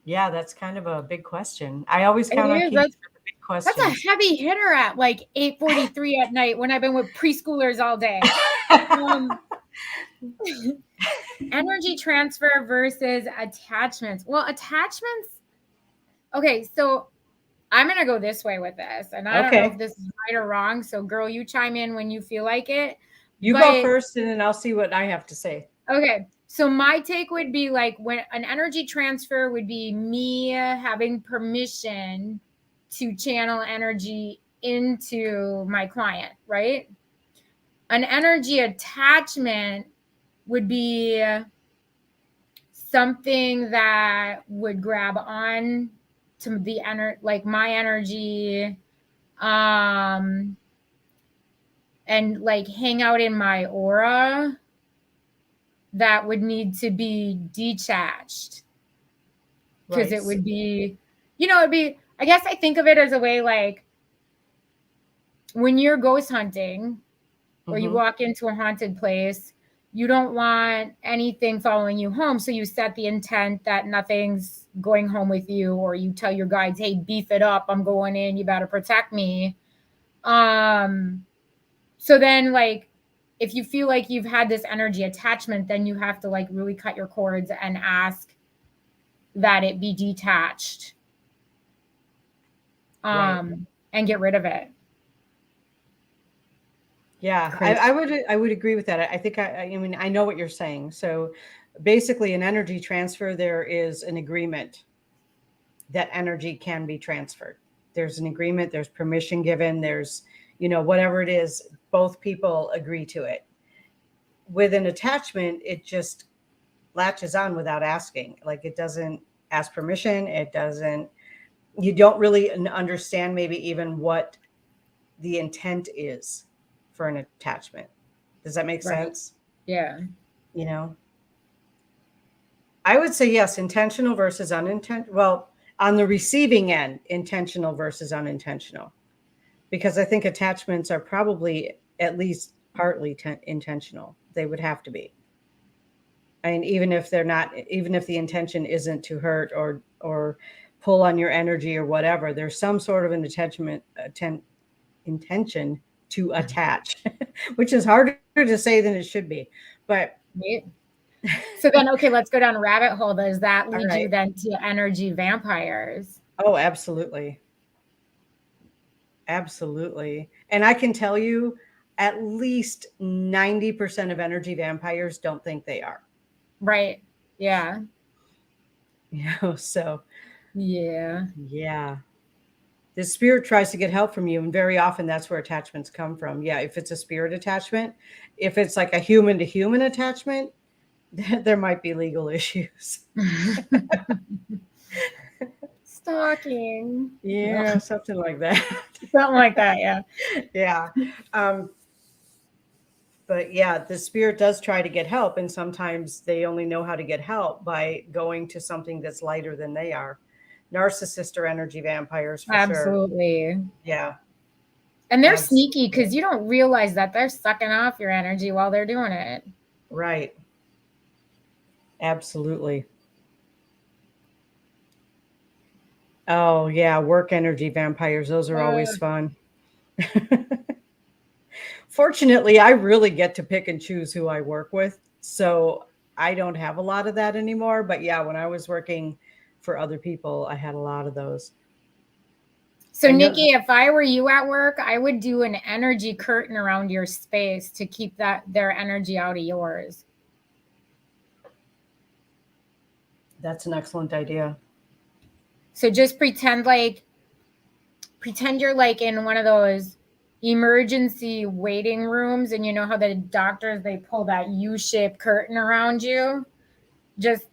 [SPEAKER 2] Yeah, that's kind of a big question. I always count on
[SPEAKER 3] It is.
[SPEAKER 2] Keith for the big
[SPEAKER 3] That's
[SPEAKER 2] questions.
[SPEAKER 3] a heavy hitter at like 8:43 at night when I've been with preschoolers all day. Energy transfer versus attachments. Well, attachments. Okay, so I'm gonna go this way with this, and I don't know if this is right or wrong. So, girl, you chime in when you feel like it.
[SPEAKER 2] You go first, and then I'll see what I have to say.
[SPEAKER 3] Okay. So my take would be like when an energy transfer would be me having permission to channel energy into my client, right? An energy attachment would be something that would grab on to the like my energy, and like hang out in my aura that would need to be detached because it would be, it'd be, I guess I think of it as a way like when you're ghost hunting or you walk into a haunted place, you don't want anything following you home. So you set the intent that nothing's going home with you, or you tell your guides, hey, beef it up. I'm going in. You better protect me. So then like, if you feel like you've had this energy attachment, then you have to like really cut your cords and ask that it be detached, and get rid of it.
[SPEAKER 2] Yeah, I would agree with that. I think I mean I know what you're saying. So basically, an energy transfer, there is an agreement that energy can be transferred. There's an agreement. There's permission given. There's whatever it is, both people agree to it. With an attachment, it just latches on without asking. Like it doesn't ask permission. It doesn't. You don't really understand maybe even what the intent is for an attachment. Does that make sense?
[SPEAKER 3] Yeah.
[SPEAKER 2] I would say yes, intentional versus unintentional. Well, on the receiving end, intentional versus unintentional. Because I think attachments are probably at least partly intentional. They would have to be. I mean, even if they're not, even if the intention isn't to hurt or pull on your energy or whatever, there's some sort of an intention to attach, which is harder to say than it should be. But
[SPEAKER 3] so then, okay, let's go down a rabbit hole. Does that lead you then to energy vampires?
[SPEAKER 2] Oh, absolutely. Absolutely. And I can tell you at least 90% of energy vampires don't think they are.
[SPEAKER 3] Right. Yeah.
[SPEAKER 2] So.
[SPEAKER 3] Yeah.
[SPEAKER 2] Yeah. The spirit tries to get help from you. And very often that's where attachments come from. Yeah. If it's a spirit attachment, if it's like a human to human attachment, there might be legal issues.
[SPEAKER 3] Stalking.
[SPEAKER 2] Yeah. Something like that.
[SPEAKER 3] Something like that. Yeah.
[SPEAKER 2] Yeah. But yeah, the spirit does try to get help. And sometimes they only know how to get help by going to something that's lighter than they are. Narcissist or energy vampires, for sure.
[SPEAKER 3] Absolutely.
[SPEAKER 2] Yeah.
[SPEAKER 3] And they're sneaky because you don't realize that they're sucking off your energy while they're doing it.
[SPEAKER 2] Right. Absolutely. Oh, yeah. Work energy vampires. Those are always fun. Fortunately, I really get to pick and choose who I work with. So I don't have a lot of that anymore. But yeah, when I was working for other people, I had a lot of those.
[SPEAKER 3] So, Nikki, if I were you at work, I would do an energy curtain around your space to keep their energy out of yours.
[SPEAKER 2] That's an excellent idea.
[SPEAKER 3] So just pretend you're like in one of those emergency waiting rooms, and you know how the doctors, they pull that U-shaped curtain around you. Just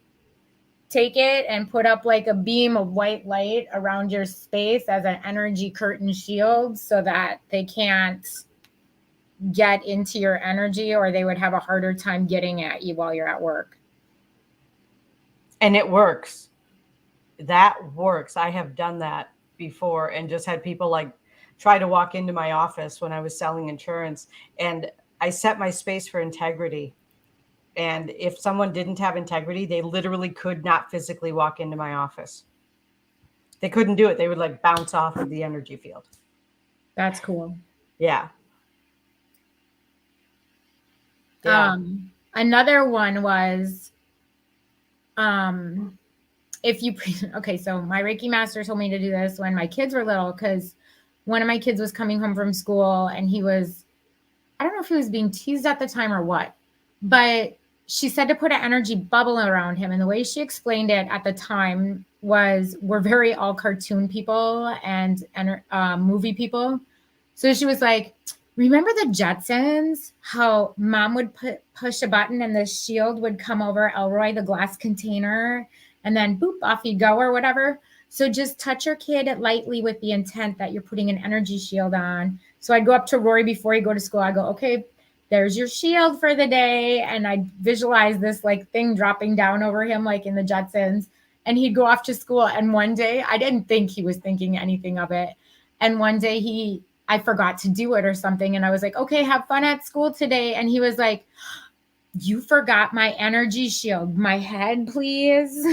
[SPEAKER 3] take it and put up like a beam of white light around your space as an energy curtain shield, so that they can't get into your energy, or they would have a harder time getting at you while you're at work.
[SPEAKER 2] And it works. That works. I have done that before and just had people like try to walk into my office when I was selling insurance, and I set my space for integrity. And if someone didn't have integrity, they literally could not physically walk into my office. They couldn't do it. They would like bounce off of the energy field.
[SPEAKER 3] That's cool.
[SPEAKER 2] Yeah.
[SPEAKER 3] Another one was, if you, okay, so my Reiki master told me to do this when my kids were little, because one of my kids was coming home from school and he was, I don't know if he was being teased at the time or what, but she said to put an energy bubble around him. And the way she explained it at the time was, we're very all cartoon people and movie people. So she was like, remember the Jetsons? How mom would push a button and the shield would come over Elroy, the glass container, and then boop, off you go or whatever. So just touch your kid lightly with the intent that you're putting an energy shield on. So I'd go up to Rory before he go to school. I go, okay, there's your shield for the day. And I'd visualize this like thing dropping down over him, like in the Jetsons. And he'd go off to school. And one day, I didn't think he was thinking anything of it. And one day I forgot to do it or something. And I was like, okay, have fun at school today. And he was like, you forgot my energy shield. My head, please.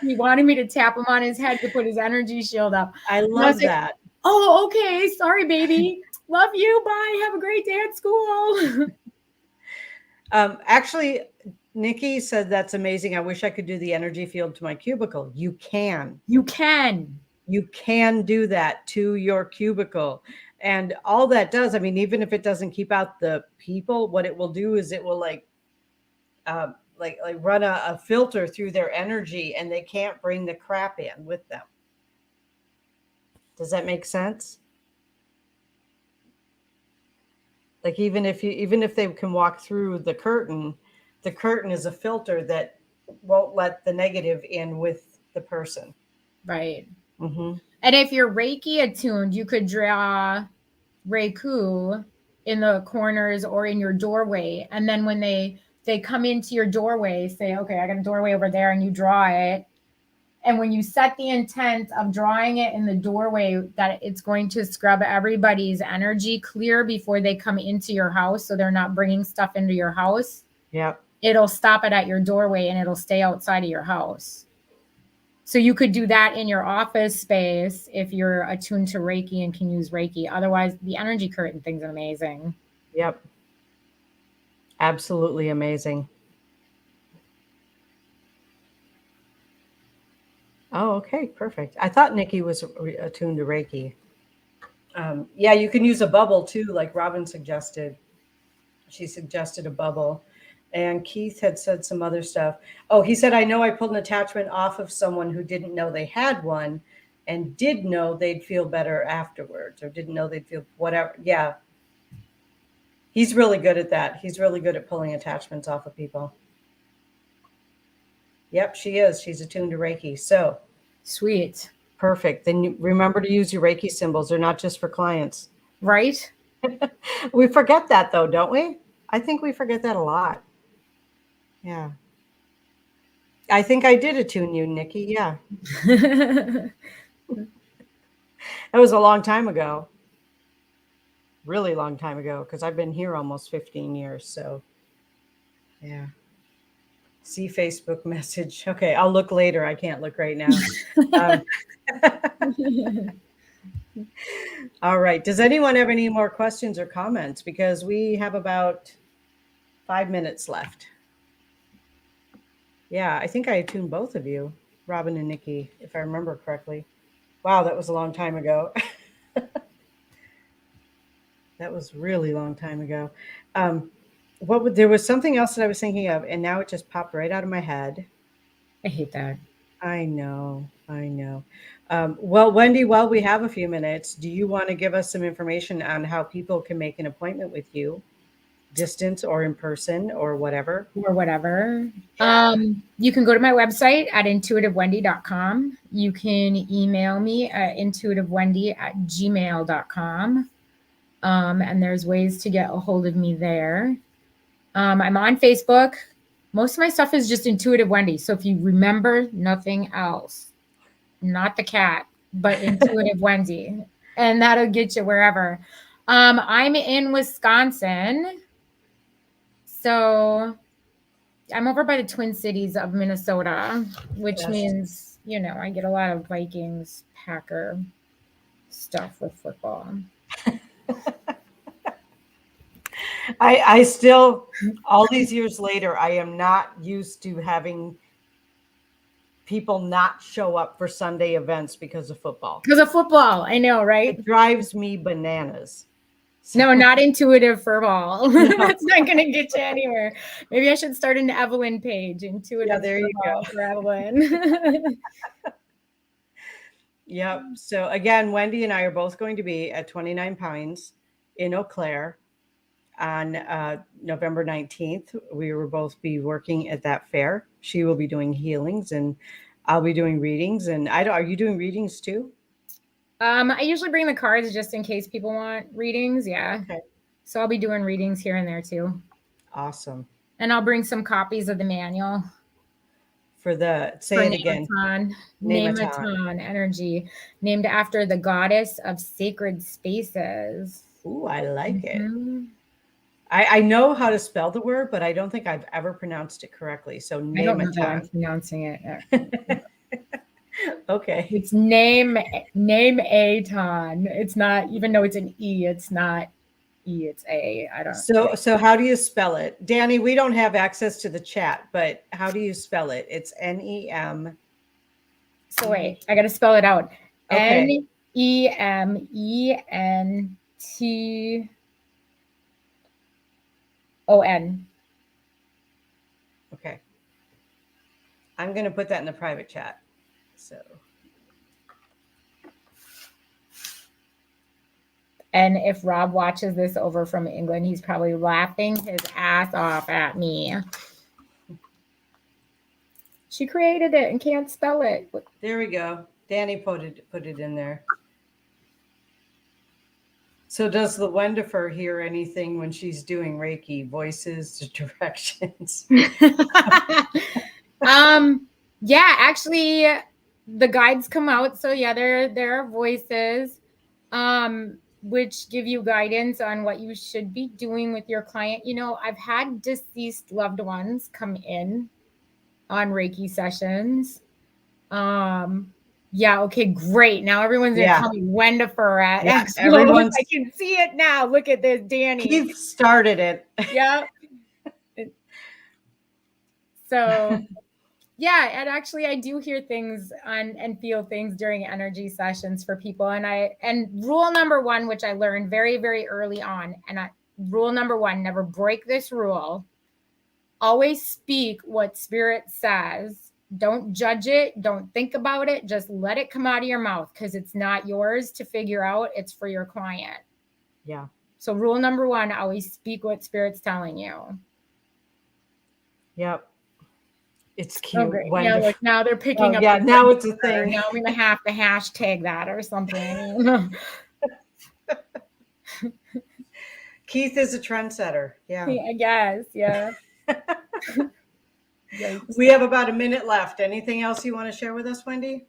[SPEAKER 3] He wanted me to tap him on his head to put his energy shield up.
[SPEAKER 2] I love that.
[SPEAKER 3] Like, oh, okay. Sorry, baby. Love you. Bye. Have a great day at school.
[SPEAKER 2] Actually, Nikki said that's amazing. I wish I could do the energy field to my cubicle. You can.
[SPEAKER 3] You can.
[SPEAKER 2] You can do that to your cubicle. And all that does, I mean, even if it doesn't keep out the people, what it will do is it will like run a filter through their energy, and they can't bring the crap in with them. Does that make sense? Like even if they can walk through the curtain is a filter that won't let the negative in with the person.
[SPEAKER 3] Right.
[SPEAKER 2] Mm-hmm.
[SPEAKER 3] And if you're Reiki attuned, you could draw Reiku in the corners or in your doorway. And then when they come into your doorway, say, okay, I got a doorway over there, and you draw it. And when you set the intent of drawing it in the doorway, that it's going to scrub everybody's energy clear before they come into your house, so they're not bringing stuff into your house.
[SPEAKER 2] Yep.
[SPEAKER 3] It'll stop it at your doorway and it'll stay outside of your house. So you could do that in your office space if you're attuned to Reiki and can use Reiki. Otherwise, the energy curtain thing's amazing.
[SPEAKER 2] Yep. Absolutely amazing. Oh, okay, perfect. I thought Nikki was attuned to Reiki. Yeah, you can use a bubble too, like Robin suggested. She suggested a bubble. And Keith had said some other stuff. Oh, he said, I know I pulled an attachment off of someone who didn't know they had one and did know they'd feel better afterwards, or didn't know they'd feel whatever. Yeah. He's really good at that. He's really good at pulling attachments off of people. Yep, she is. She's attuned to Reiki. So
[SPEAKER 3] sweet.
[SPEAKER 2] Perfect. Then remember to use your Reiki symbols. They're not just for clients.
[SPEAKER 3] Right?
[SPEAKER 2] We forget that though, don't we? I think we forget that a lot. Yeah. I think I did attune you, Nikki. Yeah. That was a long time ago. Really long time ago, because I've been here almost 15 years. So, yeah. See Facebook message. Okay, I'll look later. I can't look right now. All right. Does anyone have any more questions or comments? Because we have about 5 minutes left. Yeah, I think I attuned both of you, Robin and Nikki, if I remember correctly. Wow, that was a long time ago. That was really long time ago. There was something else that I was thinking of, and now it just popped right out of my head.
[SPEAKER 3] I hate that.
[SPEAKER 2] I know, I know. Well, Wendy, while we have a few minutes, do you want to give us some information on how people can make an appointment with you, distance or in person or whatever?
[SPEAKER 3] Or whatever.
[SPEAKER 2] Yeah.
[SPEAKER 3] You can go to my website at intuitivewendy.com. You can email me at intuitivewendy@gmail.com. And there's ways to get a hold of me there. I'm on Facebook. Most of my stuff is just Intuitive Wendy. So if you remember nothing else, not the cat, but Intuitive Wendy, and that'll get you wherever. I'm in Wisconsin. So I'm over by the Twin Cities of Minnesota, which
[SPEAKER 2] Yes.
[SPEAKER 3] means, I get a lot of Vikings, Packer stuff with football.
[SPEAKER 2] I still, all these years later, I am not used to having people not show up for Sunday events because of football.
[SPEAKER 3] Because of football, I know, right?
[SPEAKER 2] It drives me bananas.
[SPEAKER 3] No, not intuitive for ball.
[SPEAKER 2] No.
[SPEAKER 3] That's not going to get you anywhere. Maybe I should start an Evelyn page, Intuitive
[SPEAKER 2] Yeah, there you go.
[SPEAKER 3] for Evelyn.
[SPEAKER 2] Yep. So again, Wendy and I are both going to be at 29 Pines in Eau Claire on November 19th. We will both be working at that fair. She will be doing healings and I'll be doing readings. And are you doing readings too?
[SPEAKER 3] I usually bring the cards just in case people want readings. Yeah.
[SPEAKER 2] Okay.
[SPEAKER 3] So I'll be doing readings here and there too.
[SPEAKER 2] Awesome.
[SPEAKER 3] And I'll bring some copies of the manual.
[SPEAKER 2] Say it again.
[SPEAKER 3] Nemeton Energy, named after the goddess of sacred spaces.
[SPEAKER 2] Ooh, I like it. I know how to spell the word, but I don't think I've ever pronounced it correctly. So
[SPEAKER 3] I don't know that I'm pronouncing it.
[SPEAKER 2] Okay.
[SPEAKER 3] It's Nemeton. It's not, even though it's an E, it's not E, it's A. I don't.
[SPEAKER 2] So how do you spell it? Danny, we don't have access to the chat, but how do you spell it? It's N-E-M.
[SPEAKER 3] So wait, I got to spell it out.
[SPEAKER 2] Okay.
[SPEAKER 3] Nementon.
[SPEAKER 2] Okay. I'm going to put that in the private chat. So.
[SPEAKER 3] And if Rob watches this over from England, he's probably laughing his ass off at me. She created it and can't spell it.
[SPEAKER 2] There we go. Danny put it in there. So does the Wendifer hear anything when she's doing Reiki? Voices, directions?
[SPEAKER 3] Yeah, actually the guides come out. So yeah, there are voices, which give you guidance on what you should be doing with your client. I've had deceased loved ones come in on Reiki sessions. Yeah, okay, great. Now everyone's gonna call me Wendifer at
[SPEAKER 2] everyone's.
[SPEAKER 3] I can see it now. Look at this, Danny.
[SPEAKER 2] Keith started it.
[SPEAKER 3] Yeah. So yeah, and actually I do hear things and feel things during energy sessions for people. And rule number 1, which I learned very, very early on, rule number 1, never break this rule. Always speak what spirit says. Don't judge it. Don't think about it. Just let it come out of your mouth, because it's not yours to figure out. It's for your client.
[SPEAKER 2] Yeah.
[SPEAKER 3] So rule number 1, always speak what spirit's telling you.
[SPEAKER 2] Yep. It's cute.
[SPEAKER 3] Oh, yeah, look, now they're picking up.
[SPEAKER 2] Yeah, now it's a thing.
[SPEAKER 3] Now I'm going to have to hashtag that or something.
[SPEAKER 2] Keith is a trendsetter. Yeah.
[SPEAKER 3] I guess. Yeah.
[SPEAKER 2] We have about a minute left. Anything else you want to share with us, Wendy?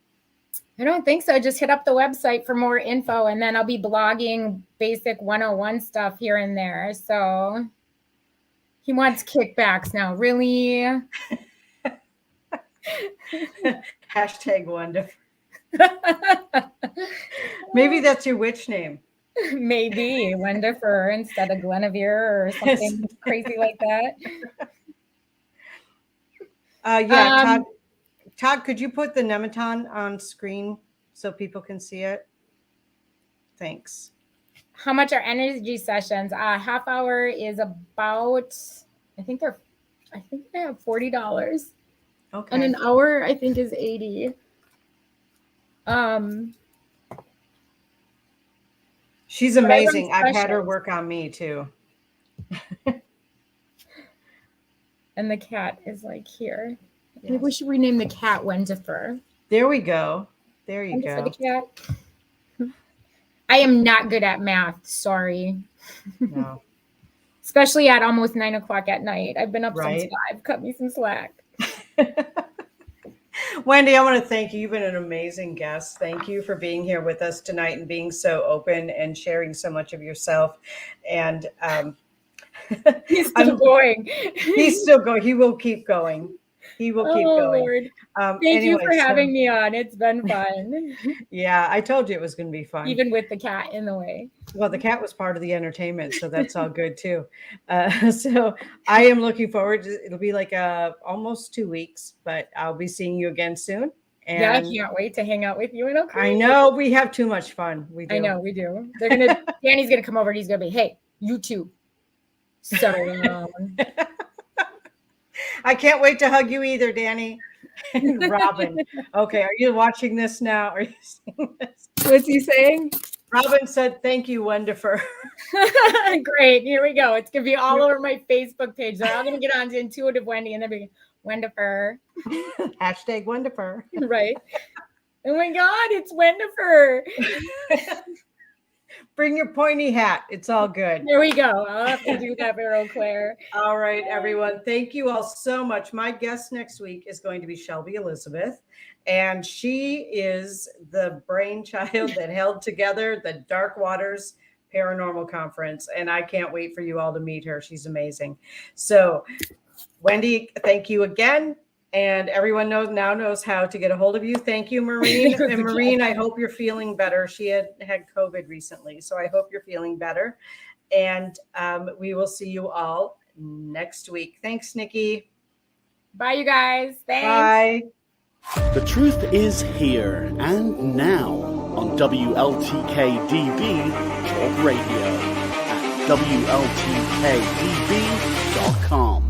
[SPEAKER 3] I don't think so. Just hit up the website for more info, and then I'll be blogging basic 101 stuff here and there. So he wants kickbacks now. Really?
[SPEAKER 2] Hashtag Wendifer. Maybe that's your witch name.
[SPEAKER 3] Maybe Wendifer instead of Guinevere or something crazy like that.
[SPEAKER 2] Todd, could you put the Nemeton on screen so people can see it? Thanks.
[SPEAKER 3] how much are energy sessions? Half hour is about, I think they have $40.
[SPEAKER 2] Okay.
[SPEAKER 3] And an hour, I think, is $80.
[SPEAKER 2] She's amazing. I've had her work on me too.
[SPEAKER 3] And the cat is like here.
[SPEAKER 2] Yes.
[SPEAKER 3] I think we should rename the cat Wendifer.
[SPEAKER 2] There we go. There you
[SPEAKER 3] Wendifer
[SPEAKER 2] go.
[SPEAKER 3] the cat. I am not good at math. Sorry.
[SPEAKER 2] No.
[SPEAKER 3] Especially at almost 9 o'clock at night. I've been up
[SPEAKER 2] Right.
[SPEAKER 3] since 5. Cut me some slack.
[SPEAKER 2] Wendy, I want to thank you. You've been an amazing guest. Thank you for being here with us tonight and being so open and sharing so much of yourself. And
[SPEAKER 3] He's still going.
[SPEAKER 2] He's still going. He will keep going. He will keep going.
[SPEAKER 3] Lord. Thank you for having me on. It's been fun.
[SPEAKER 2] Yeah, I told you it was going to be fun.
[SPEAKER 3] Even with the cat in the way.
[SPEAKER 2] Well, the cat was part of the entertainment, so that's all good too. So I am looking forward to, it'll be like almost 2 weeks, but I'll be seeing you again soon. And
[SPEAKER 3] yeah, I can't wait to hang out with you. And
[SPEAKER 2] I know we have too much fun. We do.
[SPEAKER 3] I know we do. Danny's gonna come over and he's gonna be, hey, you too. Settle down.
[SPEAKER 2] I can't wait to hug you either, Danny. Robin. Okay, are you watching this now? Are you seeing this?
[SPEAKER 3] What's he saying?
[SPEAKER 2] Robin said, thank you, Wendifer.
[SPEAKER 3] Great. Here we go. It's going to be all over my Facebook page. They're all going to get on to Intuitive Wendy and they'll be Wendifer.
[SPEAKER 2] Hashtag Wendifer.
[SPEAKER 3] Right. Oh my God, it's Wendifer.
[SPEAKER 2] Bring your pointy hat. It's all good.
[SPEAKER 3] There we go. I'll have to do that for Eau Claire.
[SPEAKER 2] All right, everyone. Thank you all so much. My guest next week is going to be Shelby Elizabeth, and she is the brainchild that held together the Dark Waters Paranormal Conference, and I can't wait for you all to meet her. She's amazing. So, Wendy, thank you again. And everyone knows how to get a hold of you. Thank you, Maureen. And Maureen, I hope you're feeling better. She had COVID recently, so I hope you're feeling better. And we will see you all next week. Thanks, Nikki.
[SPEAKER 3] Bye, you guys. Thanks.
[SPEAKER 2] Bye.
[SPEAKER 4] The truth is here and now on WLTK-DB Talk Radio at WLTK-DB.com.